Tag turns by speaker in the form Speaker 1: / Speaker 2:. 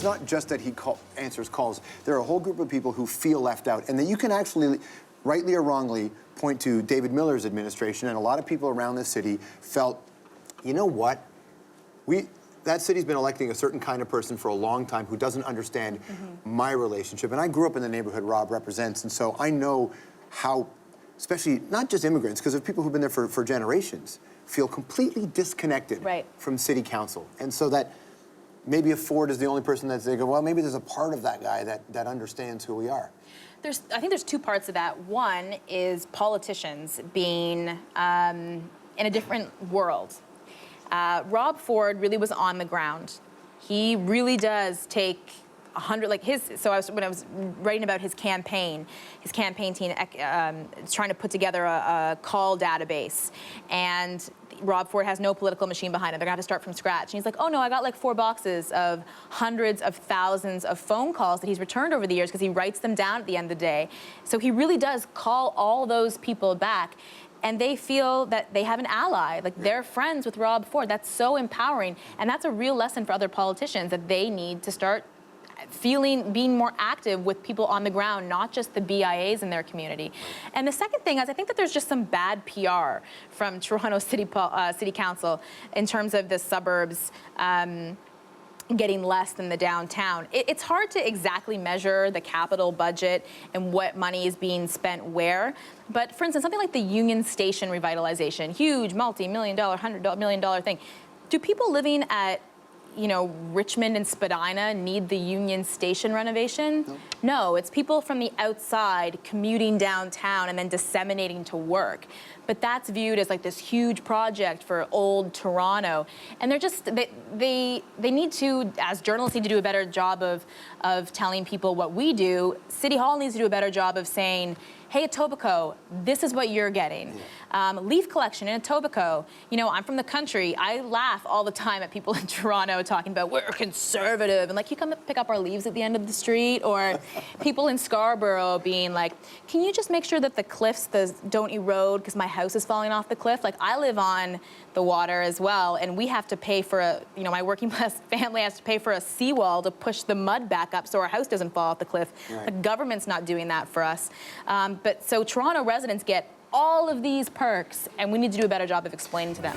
Speaker 1: it's not just that he answers calls. There are a whole group of people who feel left out, and that you can actually, rightly or wrongly, point to David Miller's administration, and a lot of people around the city felt, you know what? That city's been electing a certain kind of person for a long time who doesn't understand my relationship. And I grew up in the neighborhood Rob represents, and so I know how, especially not just immigrants, because there's people who've been there for generations, feel completely disconnected from city council. And so that maybe if Ford is the only person that they go, well, maybe there's a part of that guy that understands who we are.
Speaker 2: I think there's two parts of that. One is politicians being in a different world. Rob Ford really was on the ground. He really does take 100, like when I was writing about his campaign team is trying to put together a call database, and Rob Ford has no political machine behind it. They're gonna have to start from scratch. And he's like, oh no, I got like 4 boxes of hundreds of thousands of phone calls that he's returned over the years because he writes them down at the end of the day. So he really does call all those people back, and they feel that they have an ally, like they're friends with Rob Ford. That's so empowering, and that's a real lesson for other politicians, that they need to start being more active with people on the ground, not just the BIAs in their community. And the second thing is, I think that there's just some bad PR from Toronto City Council in terms of the suburbs getting less than the downtown. It's hard to exactly measure the capital budget and what money is being spent where. But for instance, something like the Union Station revitalization, huge multi-million dollar, $100 million thing. Do people living at Richmond and Spadina need the Union Station renovation? No, it's people from the outside commuting downtown and then disseminating to work. But that's viewed as like this huge project for old Toronto. And they're just, they need to, as journalists, need to do a better job of telling people what we do. City Hall needs to do a better job of saying, hey, Etobicoke, this is what you're getting. Leaf collection in Etobicoke. I'm from the country. I laugh all the time at people in Toronto talking about we're conservative, and like, you come pick up our leaves at the end of the street, or people in Scarborough being like, can you just make sure that the cliffs don't erode because my house is falling off the cliff? Like, I live on the water as well, and we have to pay for my working class family has to pay for a seawall to push the mud back up so our house doesn't fall off the cliff. The government's not doing that for us. But so Toronto residents get all of these perks, and we need to do a better job of explaining to them.